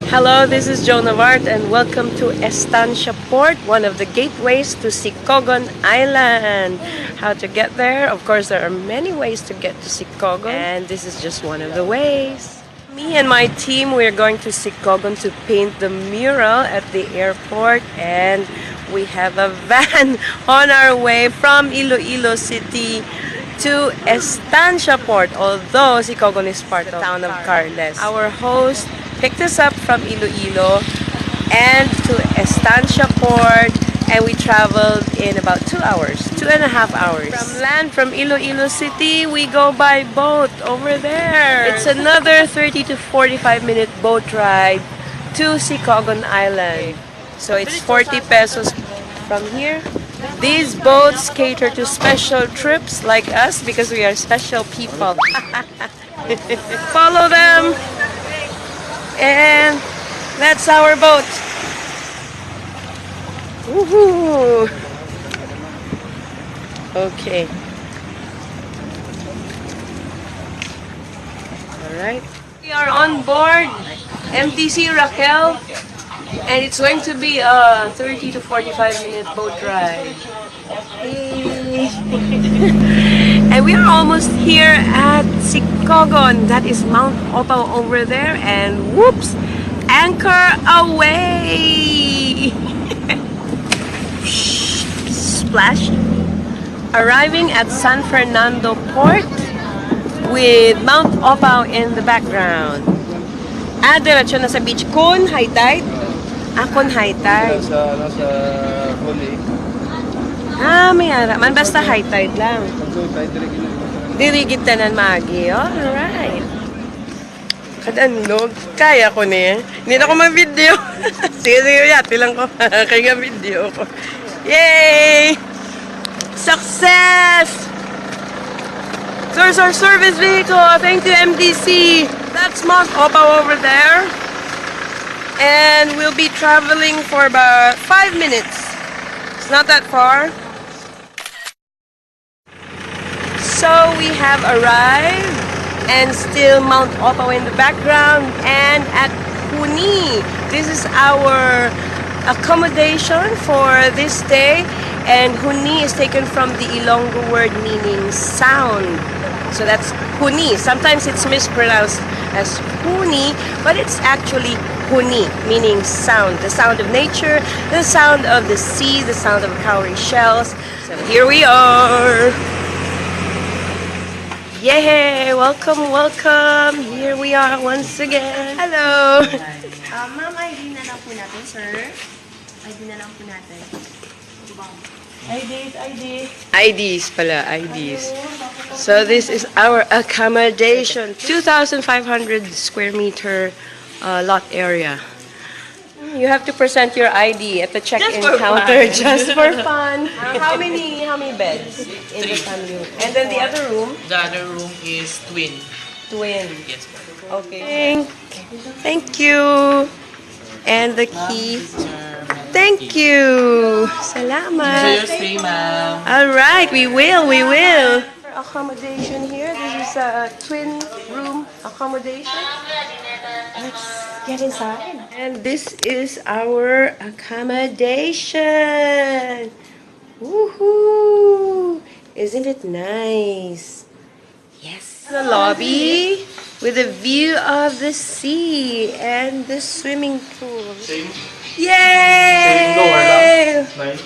Hello, this is Joan of Art and welcome to Estancia Port, one of the gateways to SICOGON Island. How to get there? Of course, there are many ways to get to SICOGON, and this is just one of the ways. Me and my team, we're going to SICOGON to paint the mural at the airport, and we have a van on our way from Iloilo City to Estancia Port, although SICOGON is part of the town of Carles. Our host picked us up from Iloilo and to Estancia Port, and we traveled in about 2 hours, 2.5 hours. From land, from Iloilo City, we go by boat over there. It's another 30 to 45 minute boat ride to SICOGON Island. So it's 40 pesos from here. These boats cater to special trips like us because we are special people. Follow them. And that's our boat. Woohoo! Okay. Alright. We are on board MTC Raquel, and it's going to be a 30 to 45 minute boat ride. Hey. And we are almost here at SICOGON. That is Mount Opao over there, and whoops, anchor away. Splash. Arriving at San Fernando Port with Mount Opao in the background. Diretso na sa beach. Kun high tide? Kun high tide. Nasa HUNI. May araman. Basta high tide lang. Dirigit tanan magi. Alright. Kadanlog. Kaya ko niya. Hindi na ako mag-video. Sige, yati lang ko. Kaya video ko. Yay! Success! There's our service vehicle. Thank you, MDC. That's Mount Opao over there. And we'll be traveling for about 5 minutes. It's not that far. So we have arrived, and still Mount Opao in the background, and at HUNI. This is our accommodation for this day, and HUNI is taken from the Ilonggo word meaning sound. So that's HUNI. Sometimes it's mispronounced as HUNI, but it's actually HUNI, meaning sound. The sound of nature, the sound of the sea, the sound of cowrie shells. So here we are. Yay! Welcome, welcome! Here we are once again. Hello! Ma'am, ID na lang po natin, sir. ID na lang po natin. IDs pala, IDs. So this is our accommodation. 2,500 square meter lot area. You have to present your ID at the check-in counter just for fun. How many beds in the family room? And then the other room? The other room is twin. Twin. Yes, ma'am. Okay. Thank you. And the key. Thank you. Salamat. Enjoy your stay, ma'am. All right, we will. Accommodation here. This is a twin room accommodation. Let's get inside. And this is our accommodation. Woohoo! Isn't it nice? Yes. The lobby with a view of the sea and the swimming pool. Same Yay! door lang.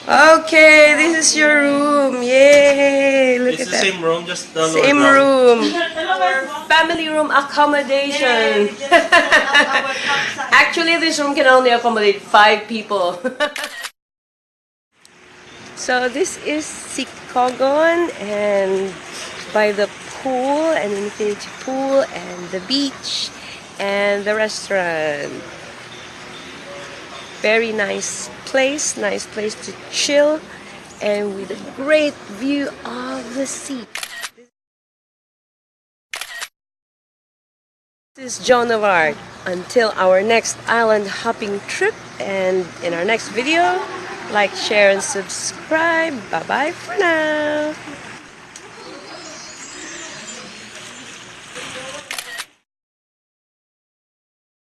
Okay, this is your room. Yay! Look It's at the that. same room, just the lower Same ground. room. Family room accommodation. Actually, this room can only accommodate 5 people. So this is SICOGON, and by the pool, an infinity pool, and the beach, and the restaurant. Very nice place to chill, and with a great view of the sea. This is Joan of Art. Until our next island hopping trip, and in our next video, like, share, and subscribe. Bye-bye for now.